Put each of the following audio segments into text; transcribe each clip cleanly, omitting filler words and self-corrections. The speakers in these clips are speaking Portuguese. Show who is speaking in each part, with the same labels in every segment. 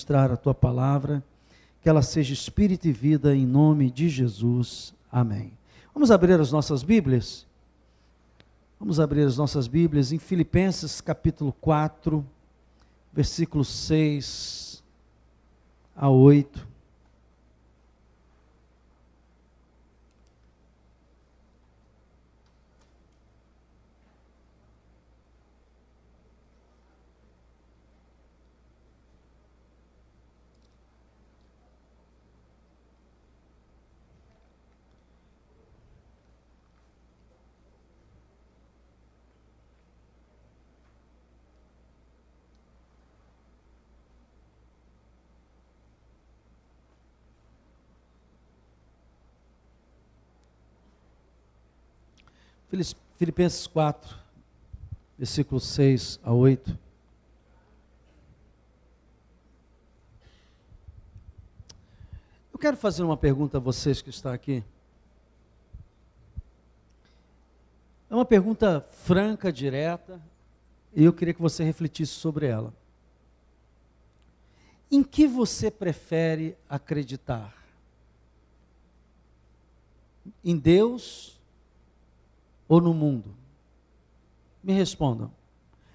Speaker 1: ministrar a tua palavra, que ela seja espírito e vida em nome de Jesus. Amém. Vamos abrir as nossas Bíblias? Vamos abrir as nossas Bíblias em Filipenses capítulo 4, versículos 6 a 8. Filipenses 4, versículos 6 a 8. Eu quero fazer uma pergunta a vocês que estão aqui. É uma pergunta franca, direta, e eu queria que você refletisse sobre ela. Em que você prefere acreditar? Em Deus ou no mundo? Me respondam.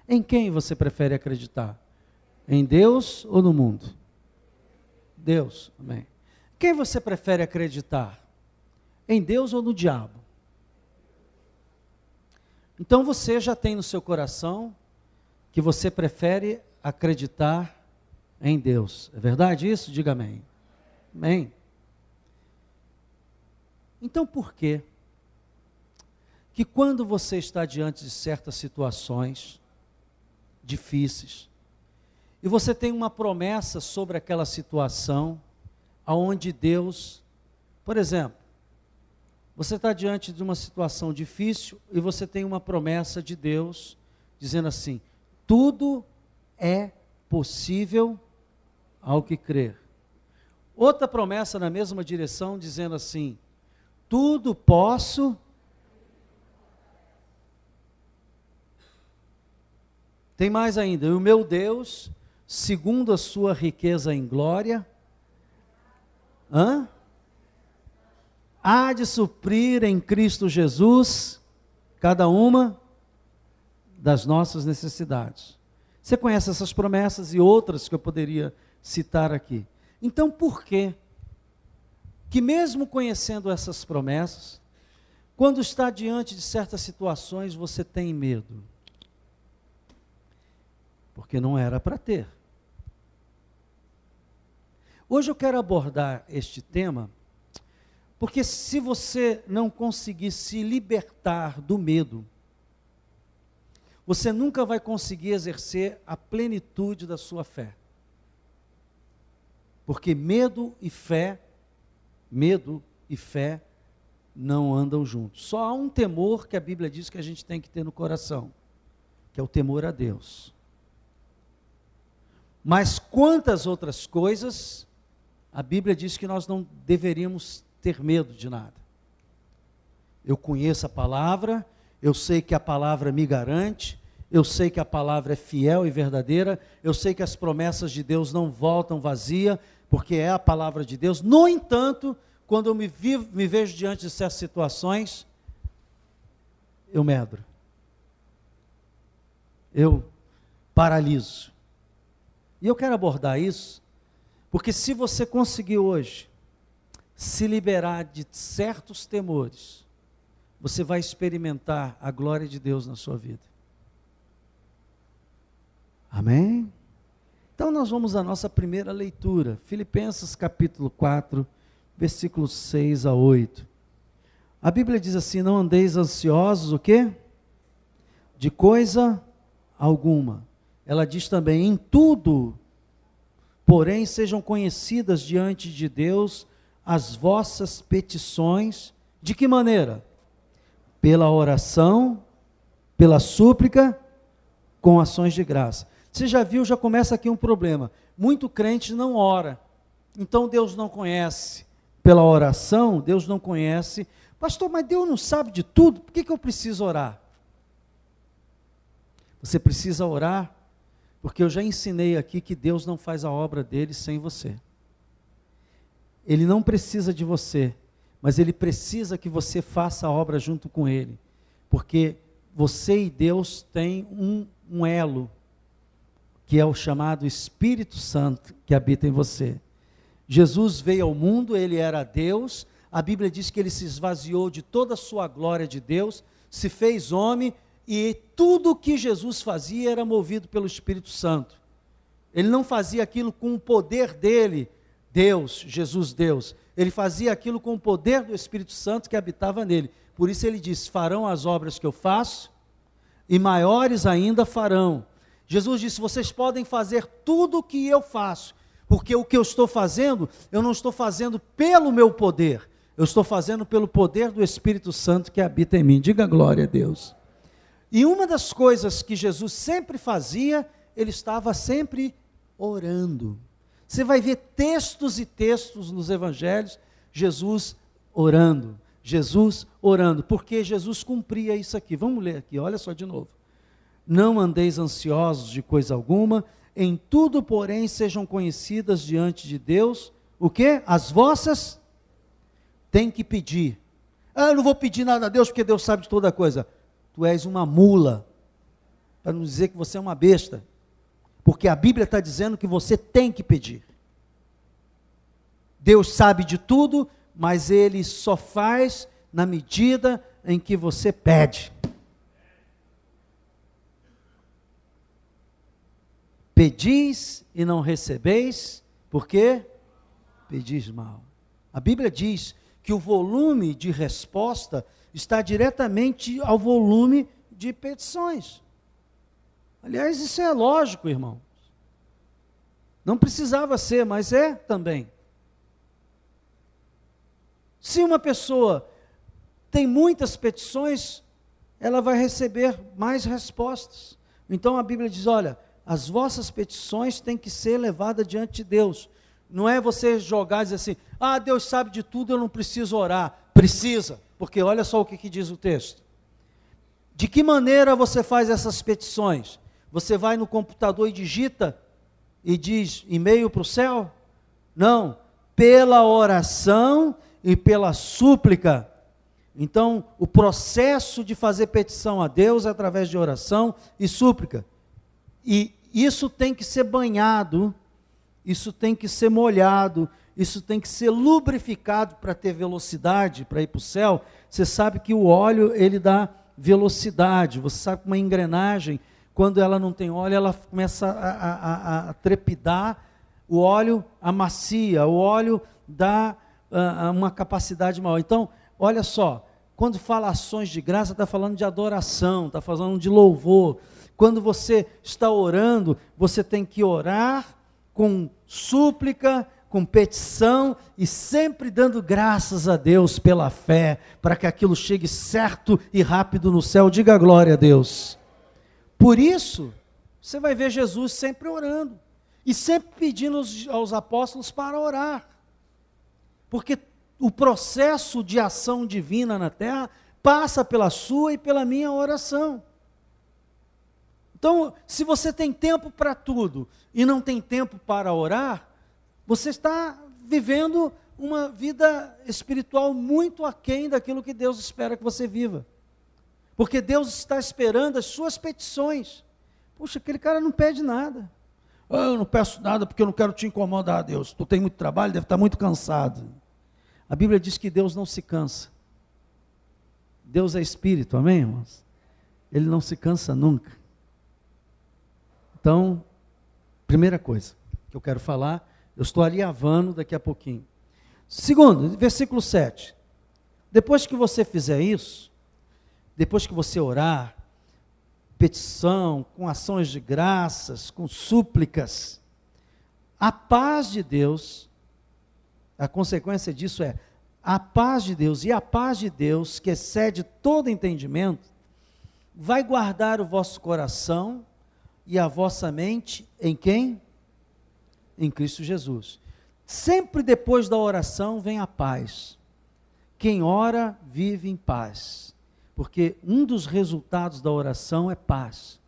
Speaker 1: Em quem você prefere acreditar? Em Deus ou no mundo? Deus, amém. Quem você prefere acreditar? Em Deus ou no diabo? Então você já tem no seu coração que você prefere acreditar em Deus. É verdade isso? Diga amém. Amém. Então por quê que quando você está diante de certas situações difíceis, e você tem uma promessa sobre aquela situação, aonde Deus, por exemplo, você está diante de uma situação difícil, e você tem uma promessa de Deus, dizendo assim, tudo é possível ao que crer. Outra promessa na mesma direção, dizendo assim, tudo posso. Tem mais ainda, e o meu Deus, segundo a sua riqueza em glória, há de suprir em Cristo Jesus cada uma das nossas necessidades. Você conhece essas promessas e outras que eu poderia citar aqui. Então, por quê que mesmo conhecendo essas promessas, quando está diante de certas situações, você tem medo? Porque não era para ter. Hoje eu quero abordar este tema, porque se você não conseguir se libertar do medo, você nunca vai conseguir exercer a plenitude da sua fé. Porque medo e fé não andam juntos. Só há um temor que a Bíblia diz que a gente tem que ter no coração, que é o temor a Deus. Mas quantas outras coisas, a Bíblia diz que nós não deveríamos ter medo de nada. Eu conheço a palavra, eu sei que a palavra me garante, eu sei que a palavra é fiel e verdadeira, eu sei que as promessas de Deus não voltam vazia, porque é a palavra de Deus. No entanto, quando eu me vejo diante de certas situações, eu medro. Eu paraliso. E eu quero abordar isso, porque se você conseguir hoje se liberar de certos temores, você vai experimentar a glória de Deus na sua vida. Amém? Então nós vamos à nossa primeira leitura, Filipenses capítulo 4, versículos 6 a 8. A Bíblia diz assim, não andeis ansiosos, o quê? De coisa alguma. Ela diz também, em tudo, porém, sejam conhecidas diante de Deus as vossas petições. De que maneira? Pela oração, pela súplica, com ações de graça. Você já viu, já começa aqui um problema. Muito crente não ora. Então Deus não conhece. Pela oração, Deus não conhece. Pastor, mas Deus não sabe de tudo, por que eu preciso orar? Você precisa orar Porque eu já ensinei aqui que Deus não faz a obra dele sem você. Ele não precisa de você, mas ele precisa que você faça a obra junto com ele. Porque você e Deus têm um elo, que é o chamado Espírito Santo que habita em você. Jesus veio ao mundo, ele era Deus, a Bíblia diz que ele se esvaziou de toda a sua glória de Deus, se fez homem, e tudo o que Jesus fazia era movido pelo Espírito Santo. Ele não fazia aquilo com o poder dele, Deus, Jesus Deus. Ele fazia aquilo com o poder do Espírito Santo que habitava nele. Por isso ele diz, farão as obras que eu faço, e maiores ainda farão. Jesus disse, vocês podem fazer tudo o que eu faço, porque o que eu estou fazendo, eu não estou fazendo pelo meu poder, eu estou fazendo pelo poder do Espírito Santo que habita em mim. Diga glória a Deus. E uma das coisas que Jesus sempre fazia, ele estava sempre orando. Você vai ver textos e textos nos evangelhos, Jesus orando, porque Jesus cumpria isso aqui. Vamos ler aqui, olha só de novo. Não andeis ansiosos de coisa alguma, em tudo, porém, sejam conhecidas diante de Deus, o quê? As vossas, tem que pedir. Eu não vou pedir nada a Deus, porque Deus sabe de toda coisa. Tu és uma mula, para não dizer que você é uma besta, porque a Bíblia está dizendo que você tem que pedir. Deus sabe de tudo, mas Ele só faz na medida em que você pede. Pedis e não recebeis, por quê? Pedis mal. A Bíblia diz que o volume de resposta está diretamente ao volume de petições. Aliás, isso é lógico, irmão. Não precisava ser, mas é também. Se uma pessoa tem muitas petições, ela vai receber mais respostas. Então a Bíblia diz, olha, as vossas petições têm que ser levadas diante de Deus. Não é você jogar e dizer assim, Deus sabe de tudo, eu não preciso orar. Precisa, porque olha só o que diz o texto. De que maneira você faz essas petições? Você vai no computador e digita e diz e-mail para o céu? Não, pela oração e pela súplica. Então, o processo de fazer petição a Deus é através de oração e súplica. E isso tem que ser banhado, isso tem que ser molhado, isso tem que ser lubrificado para ter velocidade, para ir para o céu. Você sabe que o óleo, ele dá velocidade. Você sabe que uma engrenagem, quando ela não tem óleo, ela começa a trepidar, o óleo amacia, o óleo dá uma capacidade maior. Então, olha só, quando fala ações de graça, está falando de adoração, está falando de louvor. Quando você está orando, você tem que orar com súplica, com petição e sempre dando graças a Deus pela fé, para que aquilo chegue certo e rápido no céu. Diga glória a Deus. Por isso, você vai ver Jesus sempre orando e sempre pedindo aos apóstolos para orar, porque o processo de ação divina na terra passa pela sua e pela minha oração. Então, se você tem tempo para tudo e não tem tempo para orar, você está vivendo uma vida espiritual muito aquém daquilo que Deus espera que você viva. Porque Deus está esperando as suas petições. Puxa, aquele cara não pede nada. Eu não peço nada porque eu não quero te incomodar, Deus. Tu tem muito trabalho, deve estar muito cansado. A Bíblia diz que Deus não se cansa. Deus é espírito, amém, irmãos? Ele não se cansa nunca. Então, primeira coisa que eu quero falar, eu estou alinhavando daqui a pouquinho. Segundo, versículo 7. Depois que você fizer isso, depois que você orar, petição, com ações de graças, com súplicas, a paz de Deus, a consequência disso é a paz de Deus, e a paz de Deus, que excede todo entendimento, vai guardar o vosso coração e a vossa mente em quem? Em Cristo Jesus. Sempre depois da oração vem a paz. Quem ora vive em paz, porque um dos resultados da oração é paz.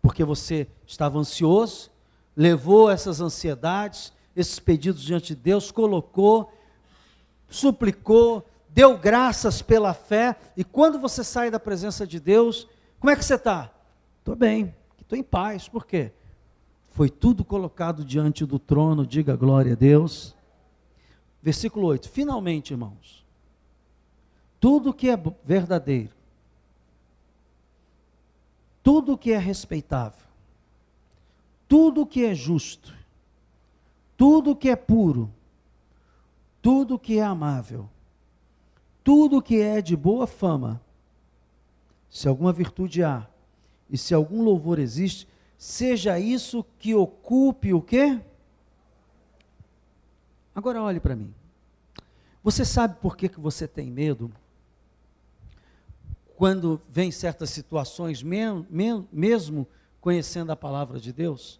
Speaker 1: porque você estava ansioso, levou essas ansiedades, esses pedidos diante de Deus, colocou, suplicou, deu graças pela fé, e quando você sai da presença de Deus, como é que você está? Estou bem, estou em paz. Por quê? Foi tudo colocado diante do trono, diga glória a Deus. Versículo 8, finalmente, irmãos, tudo que é verdadeiro, tudo que é respeitável, tudo que é justo, tudo que é puro, tudo que é amável, tudo que é de boa fama, se alguma virtude há, e se algum louvor existe, seja isso que ocupe o quê? Agora olhe para mim. Você sabe por que você tem medo? Quando vem certas situações, mesmo conhecendo a palavra de Deus?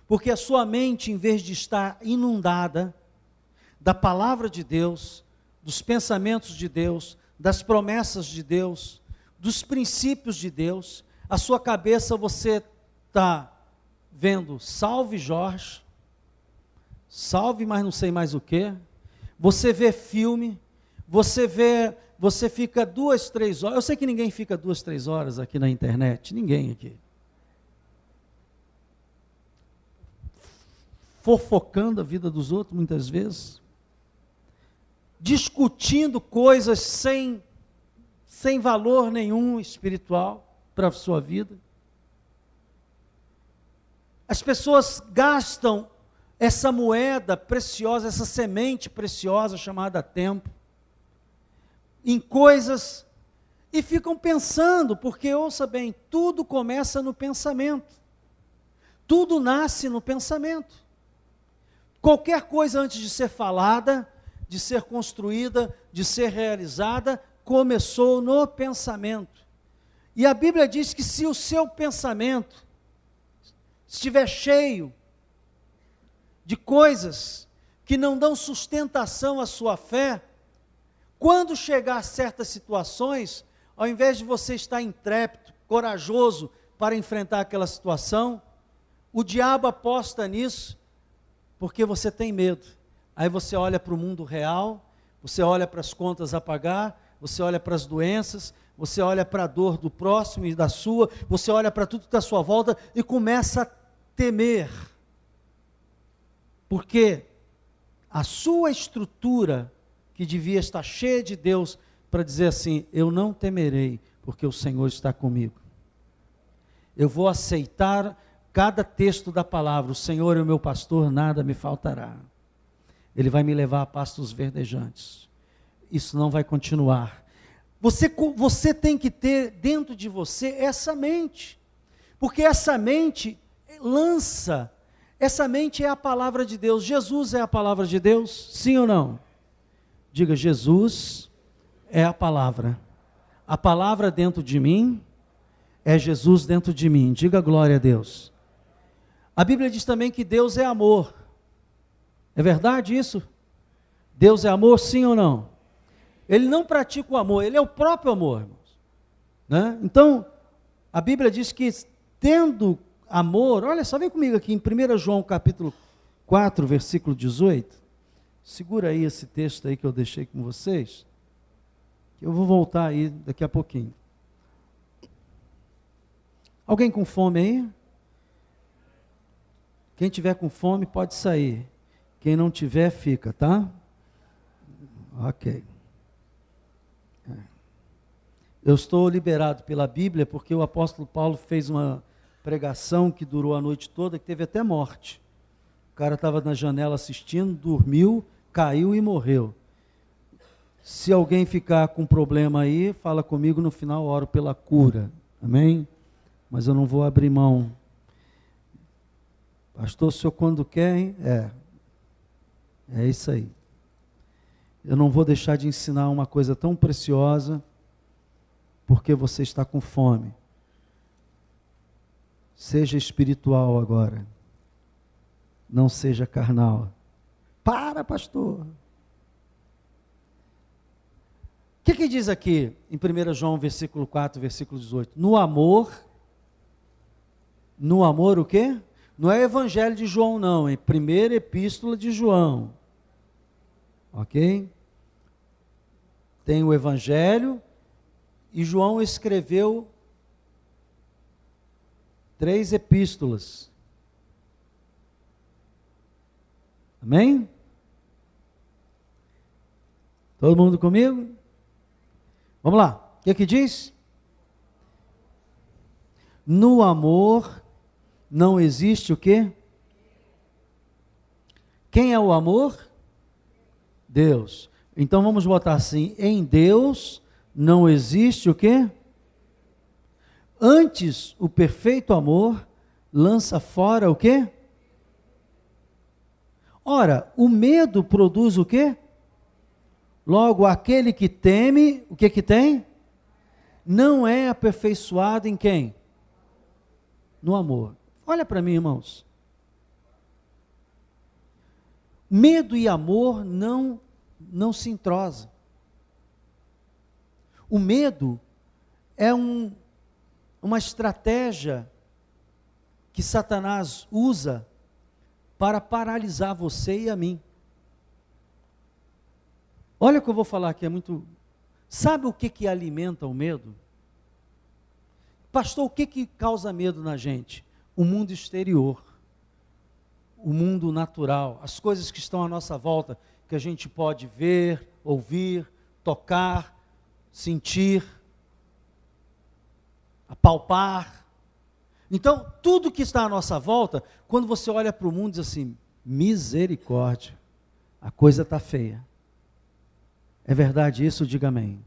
Speaker 1: Porque a sua mente, em vez de estar inundada da palavra de Deus, dos pensamentos de Deus, das promessas de Deus, dos princípios de Deus, a sua cabeça você está vendo salve Jorge, salve mas não sei mais o que, você vê filme, você fica 2, 3 horas, eu sei que ninguém fica 2, 3 horas aqui na internet, ninguém aqui, fofocando a vida dos outros muitas vezes, discutindo coisas sem valor nenhum espiritual para a sua vida. As pessoas gastam essa moeda preciosa, essa semente preciosa chamada tempo, em coisas, e ficam pensando, porque ouça bem, tudo começa no pensamento, tudo nasce no pensamento. Qualquer coisa antes de ser falada, de ser construída, de ser realizada, começou no pensamento. E a Bíblia diz que se o seu pensamento estiver cheio de coisas que não dão sustentação à sua fé, quando chegar a certas situações, ao invés de você estar intrépido, corajoso para enfrentar aquela situação, o diabo aposta nisso, porque você tem medo. Aí você olha para o mundo real, você olha para as contas a pagar, você olha para as doenças, você olha para a dor do próximo e da sua, você olha para tudo que está à sua volta e começa a temer. Porque a sua estrutura, que devia estar cheia de Deus, para dizer assim, eu não temerei, porque o Senhor está comigo. Eu vou aceitar cada texto da palavra, o Senhor é o meu pastor, nada me faltará. Ele vai me levar a pastos verdejantes. Isso não vai continuar. Você tem que ter dentro de você essa mente, porque essa mente lança, essa mente é a palavra de Deus. Jesus é a palavra de Deus, sim ou não? Diga, Jesus é a palavra dentro de mim, é Jesus dentro de mim, diga glória a Deus. A Bíblia diz também que Deus é amor, é verdade isso? Deus é amor, sim ou não? Ele não pratica o amor, ele é o próprio amor, irmãos, né? Então, a Bíblia diz que tendo amor, olha só, vem comigo aqui em 1 João capítulo 4, versículo 18, segura aí esse texto aí que eu deixei com vocês, que eu vou voltar aí daqui a pouquinho. Alguém com fome aí? Quem tiver com fome pode sair, quem não tiver fica, tá? Ok. Eu estou liberado pela Bíblia porque o apóstolo Paulo fez uma pregação que durou a noite toda, que teve até morte. O cara estava na janela assistindo, dormiu, caiu e morreu. Se alguém ficar com problema aí, fala comigo, no final oro pela cura, amém? Mas eu não vou abrir mão. Pastor, o senhor quando quer, hein? É isso aí. Eu não vou deixar de ensinar uma coisa tão preciosa, porque você está com fome. Seja espiritual agora, não seja carnal. Para, pastor. O que diz aqui em 1 João, versículo 4, versículo 18? No amor No amor o quê? Não é Evangelho de João não, é primeira epístola de João. Ok? Tem o Evangelho e João escreveu 3 epístolas. Amém? Todo mundo comigo? Vamos lá. O que diz? No amor não existe o quê? Quem é o amor? Deus. Então vamos botar assim: em Deus não existe o quê? Antes, o perfeito amor lança fora o quê? Ora, o medo produz o quê? Logo, aquele que teme, o que tem? Não é aperfeiçoado em quem? No amor. Olha para mim, irmãos. Medo e amor não se entrosam. O medo é uma estratégia que Satanás usa para paralisar você e a mim. Olha o que eu vou falar aqui, é muito... Sabe o que alimenta o medo? Pastor, o que causa medo na gente? O mundo exterior, o mundo natural, as coisas que estão à nossa volta, que a gente pode ver, ouvir, tocar, sentir, apalpar. Então, tudo que está à nossa volta, quando você olha para o mundo, diz assim: misericórdia, a coisa está feia. É verdade isso? Diga amém.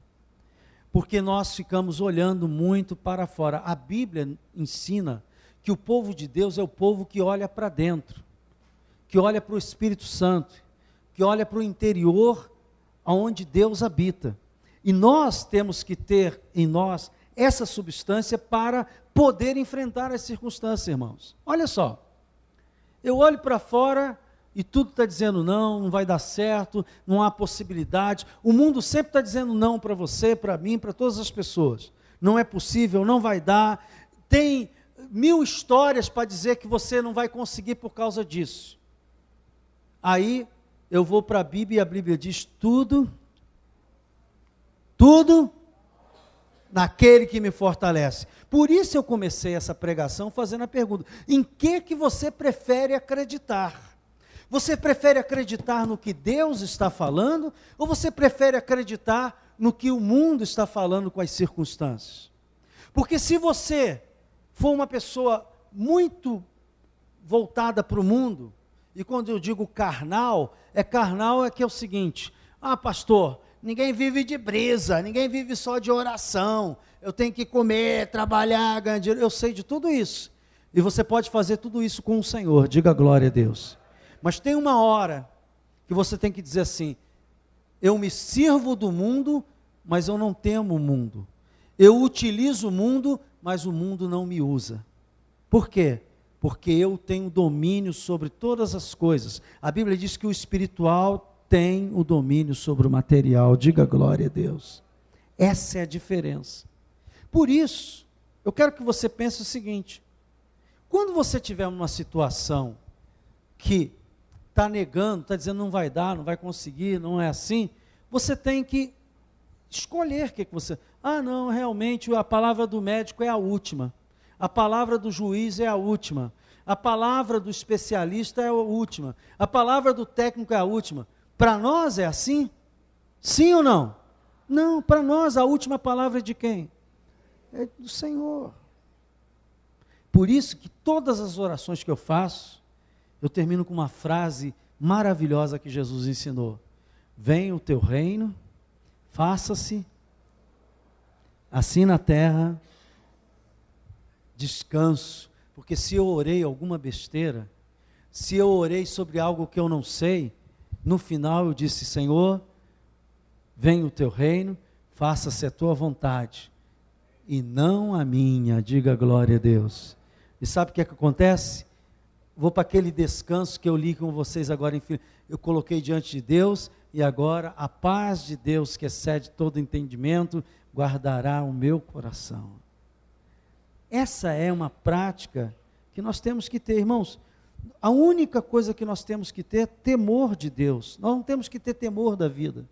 Speaker 1: Porque nós ficamos olhando muito para fora. A Bíblia ensina que o povo de Deus é o povo que olha para dentro, que olha para o Espírito Santo, que olha para o interior, onde Deus habita. E nós temos que ter em nós essa substância para poder enfrentar as circunstâncias, irmãos. Olha só, eu olho para fora e tudo está dizendo não vai dar certo, não há possibilidade. O mundo sempre está dizendo não para você, para mim, para todas as pessoas. Não é possível, não vai dar. Tem 1000 histórias para dizer que você não vai conseguir por causa disso. Aí eu vou para a Bíblia e a Bíblia diz tudo naquele que me fortalece. Por isso eu comecei essa pregação fazendo a pergunta: em que você prefere acreditar? Você prefere acreditar no que Deus está falando, ou você prefere acreditar no que o mundo está falando com as circunstâncias? Porque se você for uma pessoa muito voltada para o mundo, e quando eu digo carnal é que é o seguinte: ah, pastor, ninguém vive de brisa, ninguém vive só de oração, eu tenho que comer, trabalhar, ganhar dinheiro. Eu sei de tudo isso, e você pode fazer tudo isso com o Senhor, diga glória a Deus. Mas tem uma hora que você tem que dizer assim: eu me sirvo do mundo, mas eu não temo o mundo. Eu utilizo o mundo, mas o mundo não me usa. Por quê? Porque eu tenho domínio sobre todas as coisas. A Bíblia diz que o espiritual tem o domínio sobre o material. Diga glória a Deus. Essa é a diferença. Por isso, eu quero que você pense o seguinte: quando você tiver uma situação que está negando, está dizendo não vai dar, não vai conseguir, não é assim, você tem que escolher o que você... Ah, não, realmente a palavra do médico é a última, a palavra do juiz é a última, a palavra do especialista é a última, a palavra do técnico é a última. Para nós é assim? Sim ou não? Não, para nós a última palavra é de quem? É do Senhor. Por isso que todas as orações que eu faço, eu termino com uma frase maravilhosa que Jesus ensinou: venha o teu reino, faça-se assim na terra, descanso. Porque se eu orei alguma besteira, se eu orei sobre algo que eu não sei, no final eu disse: Senhor, venha o teu reino, faça-se a tua vontade, e não a minha. Diga glória a Deus. E sabe o que acontece? Vou para aquele descanso que eu li com vocês agora, enfim, eu coloquei diante de Deus, e agora a paz de Deus, que excede todo entendimento, guardará o meu coração. Essa é uma prática que nós temos que ter, irmãos. A única coisa que nós temos que ter é temor de Deus. Nós não temos que ter temor da vida.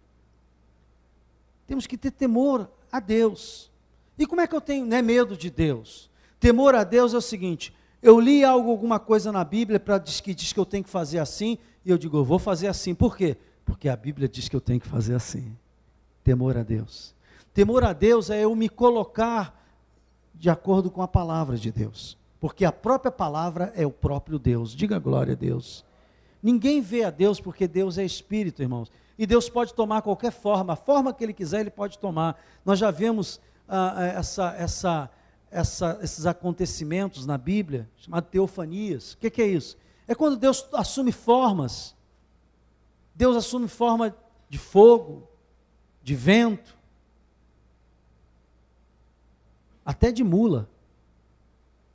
Speaker 1: Temos que ter temor a Deus. E como é que eu tenho, não é medo de Deus? Temor a Deus é o seguinte: eu li alguma coisa na Bíblia que diz que eu tenho que fazer assim, e eu digo, eu vou fazer assim. Por quê? Porque a Bíblia diz que eu tenho que fazer assim. Temor a Deus. Temor a Deus é eu me colocar de acordo com a palavra de Deus. Porque a própria palavra é o próprio Deus. Diga glória a Deus. Ninguém vê a Deus porque Deus é Espírito, irmãos. E Deus pode tomar qualquer forma. A forma que Ele quiser, Ele pode tomar. Nós já vemos esses acontecimentos na Bíblia, chamado teofanias. O que é isso? É quando Deus assume formas. Deus assume forma de fogo, de vento, até de mula.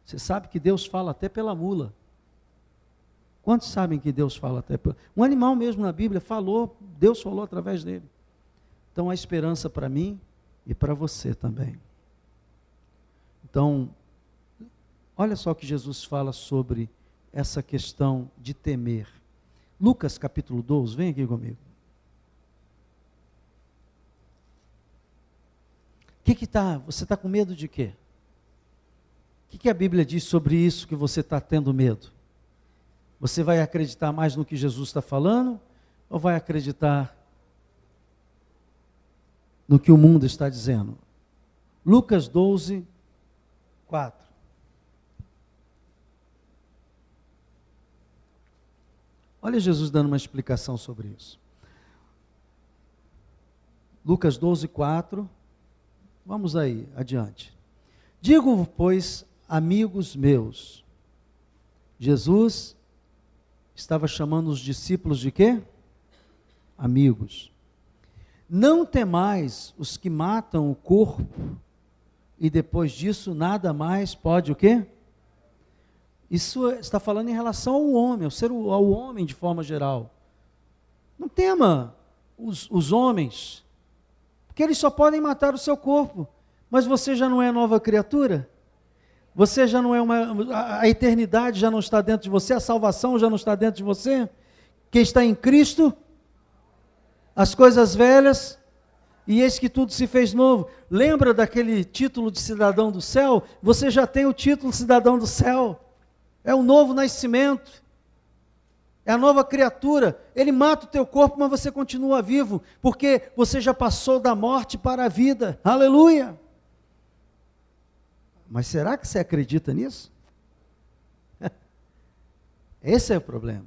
Speaker 1: Você sabe que Deus fala até pela mula. Quantos sabem que Deus fala até pela... Um animal mesmo na Bíblia falou, Deus falou através dele. Então há esperança para mim e para você também. Então, olha só o que Jesus fala sobre essa questão de temer. Lucas capítulo 12, vem aqui comigo. Você está com medo de quê? O que a Bíblia diz sobre isso que você está tendo medo? Você vai acreditar mais no que Jesus está falando? Ou vai acreditar no que o mundo está dizendo? Lucas 12, 4. Olha Jesus dando uma explicação sobre isso. Lucas 12, 4. Vamos aí, adiante. Digo, pois, amigos meus, Jesus estava chamando os discípulos de quê? Amigos. Não temais os que matam o corpo, e depois disso nada mais pode o quê? Isso está falando em relação ao homem, ao homem de forma geral. Não tema os homens, porque eles só podem matar o seu corpo. Mas você já não é nova criatura? Você já não é a eternidade já não está dentro de você, a salvação já não está dentro de você? Quem está em Cristo, as coisas velhas, e eis que tudo se fez novo. Lembra daquele título de cidadão do céu? Você já tem o título de cidadão do céu. É o novo nascimento. É a nova criatura. Ele mata o teu corpo, mas você continua vivo, porque você já passou da morte para a vida. Aleluia! Mas será que você acredita nisso? Esse é o problema.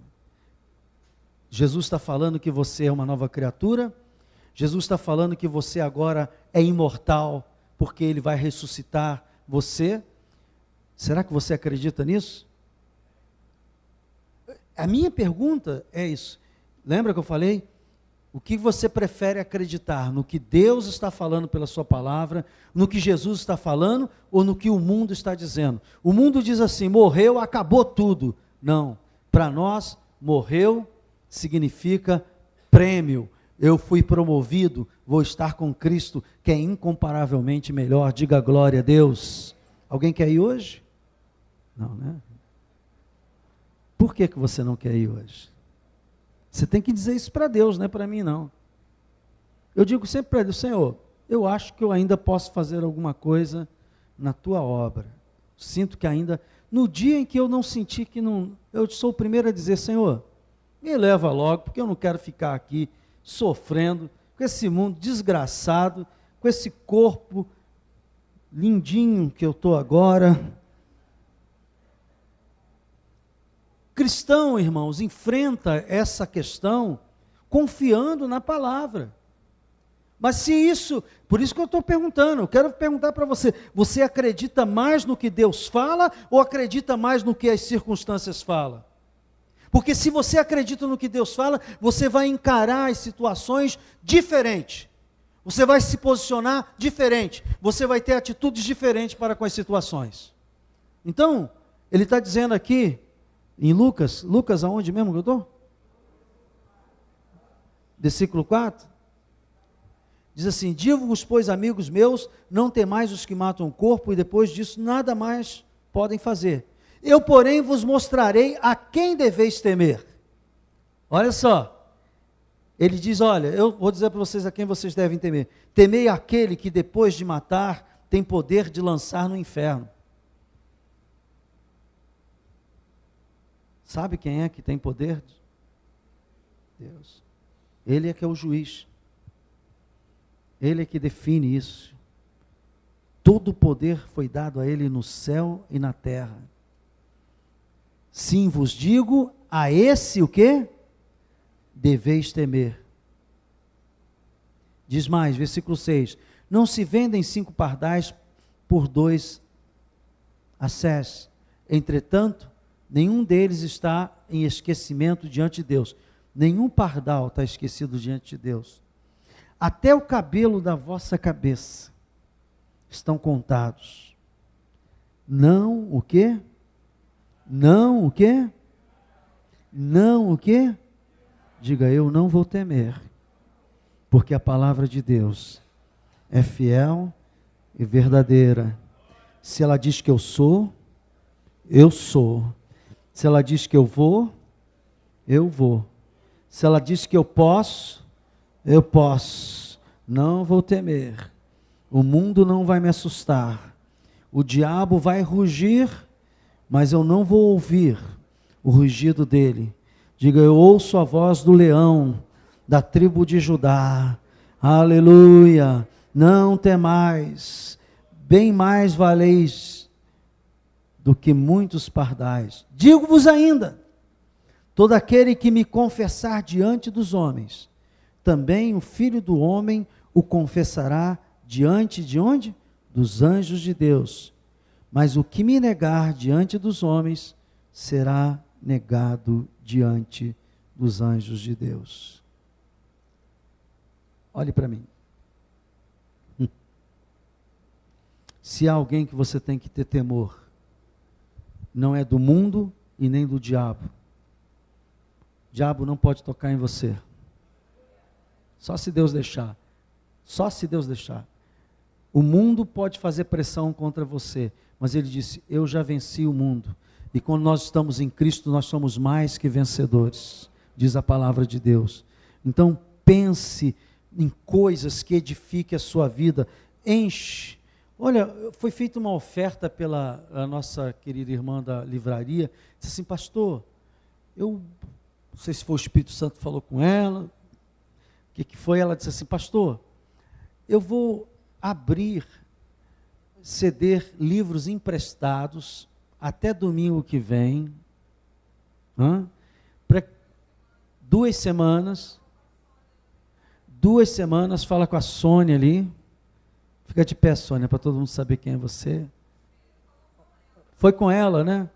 Speaker 1: Jesus está falando que você é uma nova criatura. Jesus está falando que você agora é imortal, porque Ele vai ressuscitar você. Será que você acredita nisso? A minha pergunta é isso. Lembra que eu falei? O que você prefere acreditar? No que Deus está falando pela sua palavra, no que Jesus está falando, ou no que o mundo está dizendo? O mundo diz assim, morreu, acabou tudo. Não, para nós, morreu significa prêmio. Eu fui promovido, vou estar com Cristo, que é incomparavelmente melhor. Diga glória a Deus. Alguém quer ir hoje? Não, né? Por que você não quer ir hoje? Você tem que dizer isso para Deus, não é para mim não. Eu digo sempre para Deus, Senhor, eu acho que eu ainda posso fazer alguma coisa na tua obra. Sinto que ainda, no dia em que eu não senti que não, eu sou o primeiro a dizer, Senhor, me leva logo, porque eu não quero ficar aqui sofrendo com esse mundo desgraçado, com esse corpo lindinho que eu estou agora. Cristão, irmãos, enfrenta essa questão confiando na palavra. Mas se isso, por isso que eu estou perguntando, eu quero perguntar para você, você acredita mais no que Deus fala ou acredita mais no que as circunstâncias falam? Porque se você acredita no que Deus fala, você vai encarar as situações diferente. Você vai se posicionar diferente. Você vai ter atitudes diferentes para com as situações. Então, ele está dizendo aqui, em Lucas aonde mesmo que eu estou? Versículo 4. Diz assim, digo-vos, pois, amigos meus, não temais os que matam o corpo, e depois disso nada mais podem fazer. Eu, porém, vos mostrarei a quem deveis temer. Olha só. Ele diz, olha, eu vou dizer para vocês a quem vocês devem temer. Temei aquele que depois de matar tem poder de lançar no inferno. Sabe quem é que tem poder? Deus. Ele é que é o juiz. Ele é que define isso. Todo o poder foi dado a ele no céu e na terra. Sim, vos digo, a esse o quê? Deveis temer. Diz mais, versículo 6. Não se vendem 5 pardais por 2 assés. Entretanto, nenhum deles está em esquecimento diante de Deus. Nenhum pardal está esquecido diante de Deus. Até o cabelo da vossa cabeça estão contados. Não o quê? Não o quê? Não o quê? Diga, eu não vou temer, porque a palavra de Deus é fiel e verdadeira. Se ela diz que eu sou, eu sou. Se ela diz que eu vou. Se ela diz que eu posso. Não vou temer. O mundo não vai me assustar. O diabo vai rugir, mas eu não vou ouvir o rugido dele. Diga, eu ouço a voz do leão, da tribo de Judá. Aleluia. Não temais, bem mais valeis do que muitos pardais. Digo-vos ainda, todo aquele que me confessar diante dos homens, também o Filho do Homem o confessará diante de onde? Dos anjos de Deus. Mas o que me negar diante dos homens, será negado diante dos anjos de Deus. Olhe para mim. Se há alguém que você tem que ter temor, não é do mundo e nem do diabo. O diabo não pode tocar em você. Só se Deus deixar. Só se Deus deixar. O mundo pode fazer pressão contra você, mas ele disse, eu já venci o mundo. E quando nós estamos em Cristo, nós somos mais que vencedores, diz a palavra de Deus. Então, pense em coisas que edifiquem a sua vida. Enche. Olha, foi feita uma oferta pela a nossa querida irmã da livraria. Disse assim, pastor, eu não sei se foi o Espírito Santo que falou com ela. O que foi? Ela disse assim, pastor, eu vou ceder livros emprestados até domingo que vem, para 2 semanas, fala com a Sônia ali, fica de pé, Sônia, para todo mundo saber quem é você. Foi com ela, né?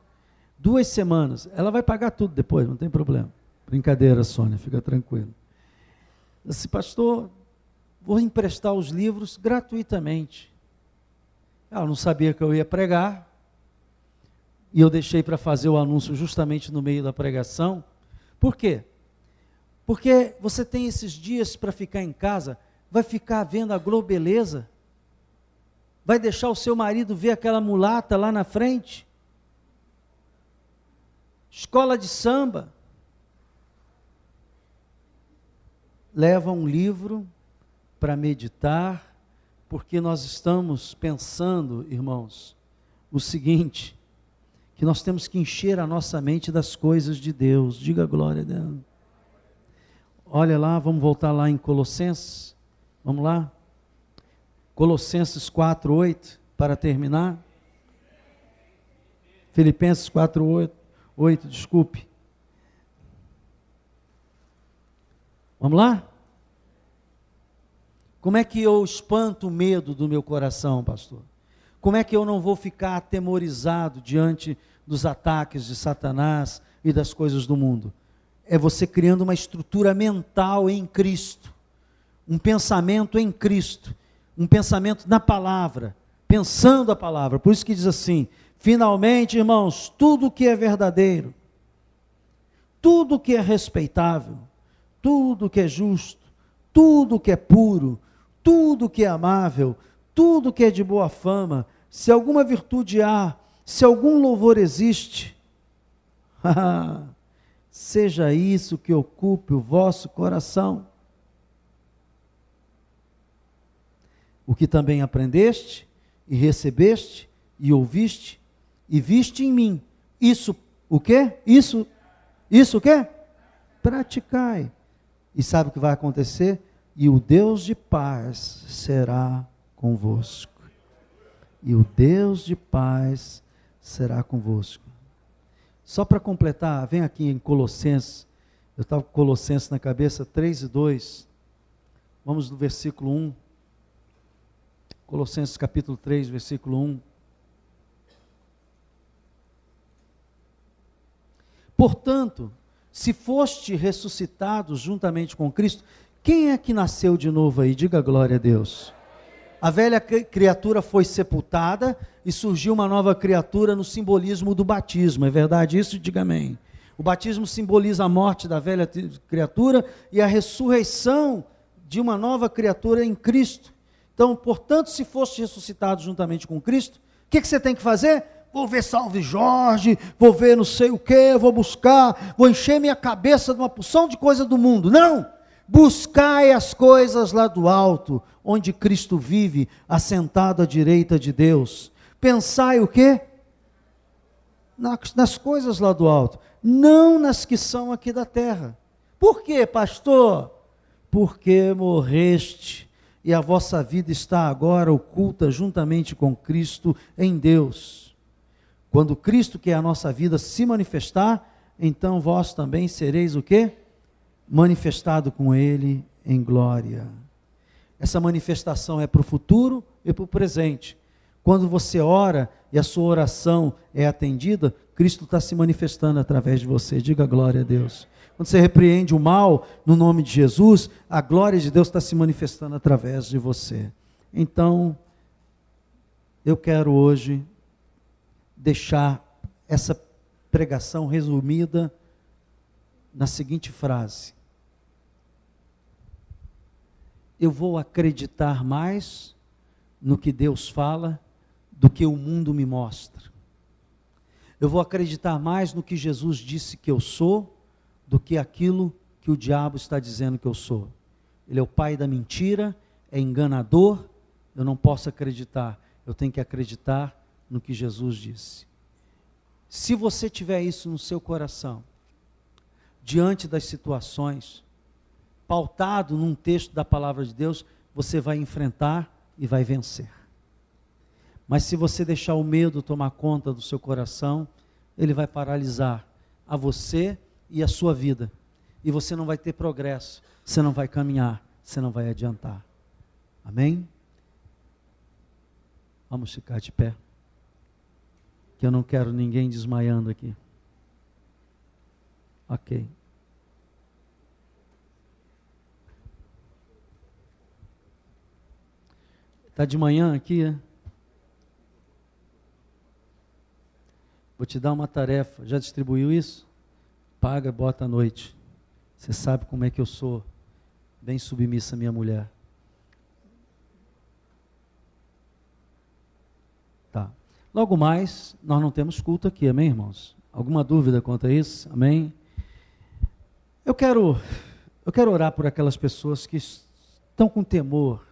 Speaker 1: 2 semanas, ela vai pagar tudo depois, não tem problema. Brincadeira, Sônia, fica tranquilo. Disse, pastor, vou emprestar os livros gratuitamente. Ela não sabia que eu ia pregar, e eu deixei para fazer o anúncio justamente no meio da pregação. Por quê? Porque você tem esses dias para ficar em casa, vai ficar vendo a globeleza, vai deixar o seu marido ver aquela mulata lá na frente, escola de samba, leva um livro para meditar, porque nós estamos pensando, irmãos, o seguinte, que nós temos que encher a nossa mente das coisas de Deus. Diga glória a Deus. Olha lá, vamos voltar lá em Colossenses. Vamos lá? Colossenses 4:8, para terminar. Filipenses 4:8, desculpe. Vamos lá? Como é que eu espanto o medo do meu coração, pastor? Como é que eu não vou ficar atemorizado diante dos ataques de Satanás e das coisas do mundo? É você criando uma estrutura mental em Cristo, um pensamento em Cristo, um pensamento na palavra, pensando a palavra. Por isso que diz assim, finalmente, irmãos, tudo que é verdadeiro, tudo que é respeitável, tudo que é justo, tudo que é puro, tudo que é amável, tudo que é de boa fama, se alguma virtude há Se algum louvor existe, seja isso que ocupe o vosso coração. O que também aprendeste, e recebeste, e ouviste, e viste em mim. Isso, o quê? Isso o quê? Praticai. E sabe o que vai acontecer? E o Deus de paz será convosco. E o Deus de paz será convosco. Só para completar, vem aqui em Colossenses, eu estava com Colossenses na cabeça, 3:2. Vamos no versículo 1. Colossenses capítulo 3, versículo 1. Portanto, se foste ressuscitados juntamente com Cristo, quem é que nasceu de novo aí? Diga glória a Deus. A velha criatura foi sepultada e surgiu uma nova criatura no simbolismo do batismo. É verdade isso? Diga amém. O batismo simboliza a morte da velha criatura e a ressurreição de uma nova criatura em Cristo. Então, portanto, se foste ressuscitado juntamente com Cristo, o que você tem que fazer? Vou ver Salve Jorge, vou ver não sei o que, vou buscar, vou encher minha cabeça de uma porção de coisa do mundo. Não! Buscai as coisas lá do alto, onde Cristo vive, assentado à direita de Deus. Pensai o quê? Nas coisas lá do alto, não nas que são aqui da terra. Por quê, pastor? Porque morreste, e a vossa vida está agora oculta juntamente com Cristo em Deus. Quando Cristo, que é a nossa vida, se manifestar, então vós também sereis o quê? Manifestado com Ele em glória. Essa manifestação é para o futuro e para o presente. Quando você ora e a sua oração é atendida, Cristo está se manifestando através de você. Diga glória a Deus. Quando você repreende o mal no nome de Jesus, a glória de Deus está se manifestando através de você. Então, eu quero hoje deixar essa pregação resumida na seguinte frase: eu vou acreditar mais no que Deus fala do que o mundo me mostra. Eu vou acreditar mais no que Jesus disse que eu sou do que aquilo que o diabo está dizendo que eu sou. Ele é o pai da mentira, é enganador, eu não posso acreditar, eu tenho que acreditar no que Jesus disse. Se você tiver isso no seu coração, diante das situações, pautado num texto da palavra de Deus, você vai enfrentar e vai vencer. Mas se você deixar o medo tomar conta do seu coração, ele vai paralisar a você e a sua vida. E você não vai ter progresso, você não vai caminhar, você não vai adiantar. Amém? Vamos ficar de pé, que eu não quero ninguém desmaiando aqui. Ok. Está de manhã aqui, é? Vou te dar uma tarefa. Já distribuiu isso? Paga, bota à noite. Você sabe como é que eu sou bem submissa à minha mulher. Tá. Logo mais, nós não temos culto aqui, amém, irmãos? Alguma dúvida quanto a isso? Amém? Eu quero orar por aquelas pessoas que estão com temor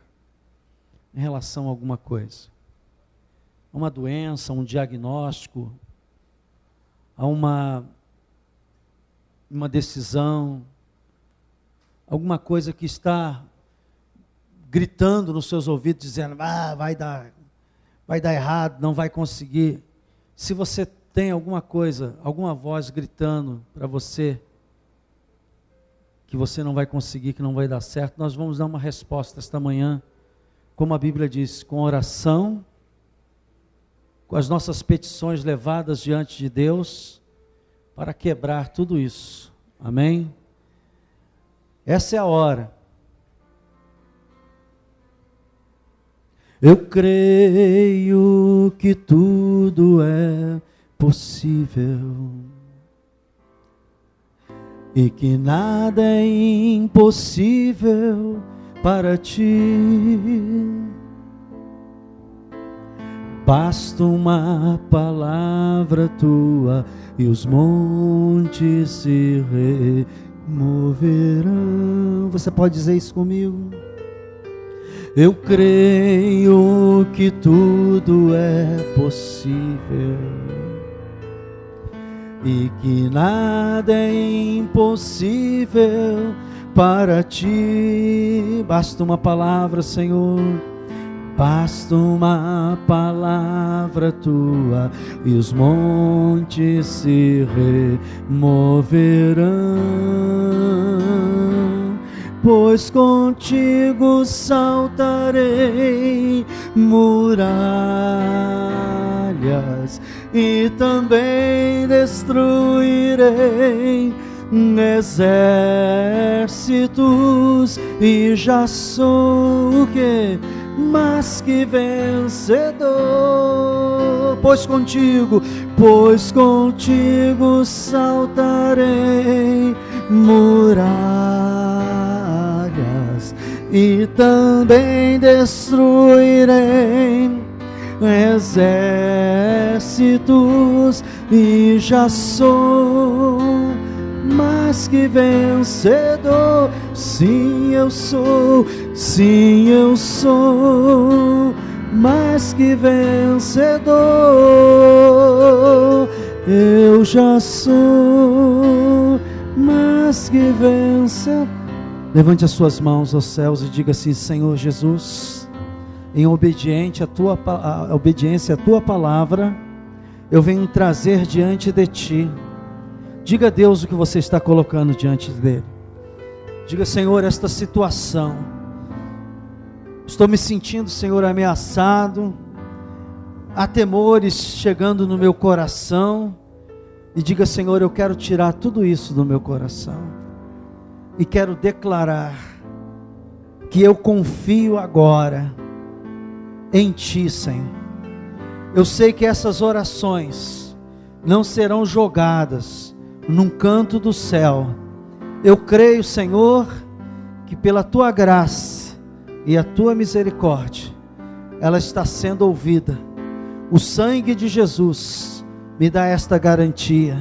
Speaker 1: em relação a alguma coisa. Uma doença, um diagnóstico, a uma decisão, alguma coisa que está gritando nos seus ouvidos, dizendo, vai dar errado, não vai conseguir. Se você tem alguma coisa, alguma voz gritando para você, que você não vai conseguir, que não vai dar certo, nós vamos dar uma resposta esta manhã, como a Bíblia diz, com oração, com as nossas petições levadas diante de Deus, para quebrar tudo isso. Amém? Essa é a hora. Eu creio que tudo é possível e que nada é impossível para ti. Basta uma palavra tua e os montes se removerão. Você pode dizer isso comigo? Eu creio que tudo é possível e que nada é impossível para ti. Basta uma palavra, Senhor. Basta uma palavra tua e os montes se removerão, pois contigo saltarei muralhas e também destruirei exércitos, e já sou o que? Mas que vencedor, pois contigo saltarei muralhas e também destruirei exércitos, e já sou mais que vencedor. Sim, eu sou mais que vencedor. Eu já sou mais que vencedor. Levante as suas mãos aos céus e diga assim: Senhor Jesus, em obediência à tua palavra, eu venho trazer diante de ti. Diga a Deus o que você está colocando diante dele. Diga: Senhor, esta situação, estou me sentindo, Senhor, ameaçado, há temores chegando no meu coração. E diga: Senhor, eu quero tirar tudo isso do meu coração e quero declarar que eu confio agora em ti, Senhor. Eu sei que essas orações não serão jogadas num canto do céu. Eu creio, Senhor, que pela tua graça e a tua misericórdia, ela está sendo ouvida. O sangue de Jesus me dá esta garantia.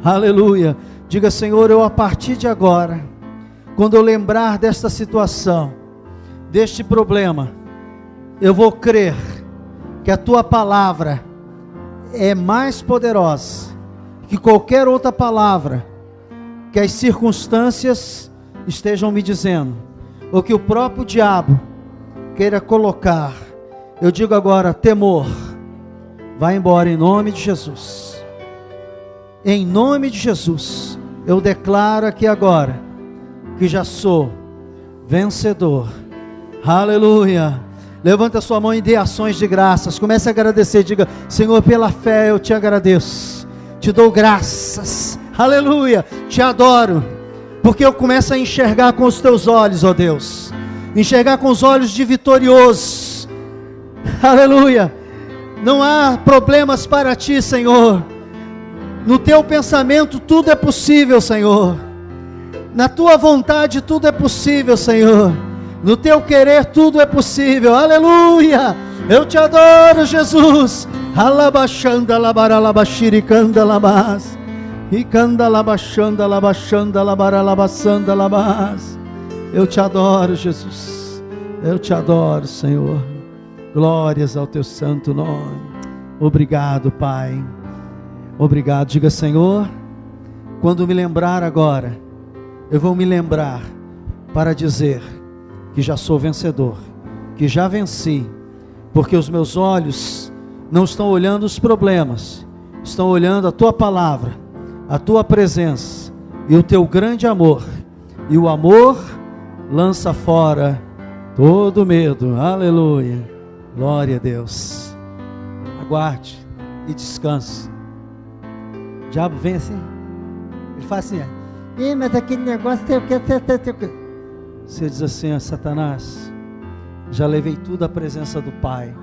Speaker 1: Aleluia. Diga: Senhor, eu a partir de agora, quando eu lembrar desta situação, deste problema, eu vou crer que a tua palavra é mais poderosa que qualquer outra palavra que as circunstâncias estejam me dizendo, ou que o próprio diabo queira colocar. Eu digo agora: temor, vai embora em nome de Jesus. Em nome de Jesus, eu declaro aqui agora que já sou vencedor. Aleluia. Levanta a sua mão e dê ações de graças. Comece a agradecer. Diga: Senhor, pela fé eu te agradeço, te dou graças, aleluia, te adoro, porque eu começo a enxergar com os teus olhos, ó Deus, enxergar com os olhos de vitorioso, aleluia. Não há problemas para ti, Senhor. No teu pensamento tudo é possível, Senhor. Na tua vontade tudo é possível, Senhor. No teu querer tudo é possível, aleluia. Eu te adoro, Jesus. Alabachanda labaralabashiricanda labas, icanda labachanda labachanda labaralabassanda labas. Eu te adoro, Jesus. Eu te adoro, Senhor. Glórias ao teu santo nome. Obrigado, Pai. Obrigado. Diga: Senhor, quando me lembrar agora, eu vou me lembrar para dizer que já sou vencedor, que já venci, porque os meus olhos não estão olhando os problemas, estão olhando a tua palavra, a tua presença e o teu grande amor. E o amor lança fora todo medo. Aleluia. Glória a Deus. Aguarde e descanse. O diabo vem assim, ele faz assim: mas aquele negócio tem o que? Você diz assim: Satanás, já levei tudo à presença do Pai.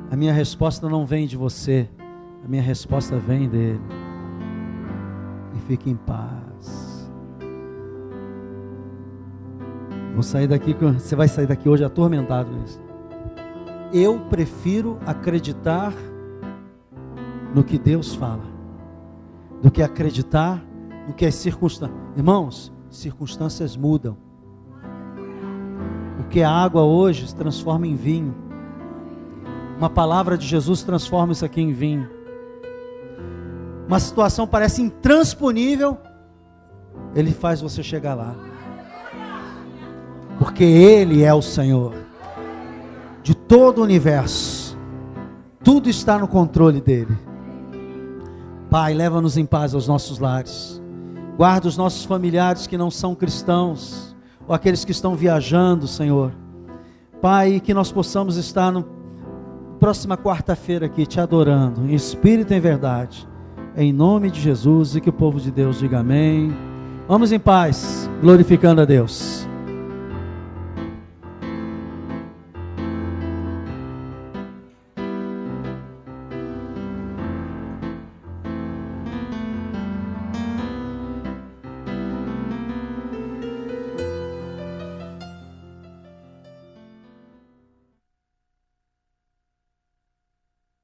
Speaker 1: A minha resposta não vem de você, a minha resposta vem dele. E fique em paz. Vou sair daqui, você vai sair daqui hoje atormentado com isso. Eu prefiro acreditar no que Deus fala, do que acreditar no que as circunstâncias. Irmãos, circunstâncias mudam. O que é água hoje se transforma em vinho. Uma palavra de Jesus transforma isso aqui em vinho. Uma situação parece intransponível, Ele faz você chegar lá. Porque Ele é o Senhor de todo o universo. Tudo está no controle dEle. Pai, leva-nos em paz aos nossos lares. Guarda os nossos familiares que não são cristãos, ou aqueles que estão viajando, Senhor. Pai, que nós possamos estar na próxima quarta-feira aqui, te adorando, em espírito e em verdade. Em nome de Jesus, e que o povo de Deus diga amém. Vamos em paz, glorificando a Deus.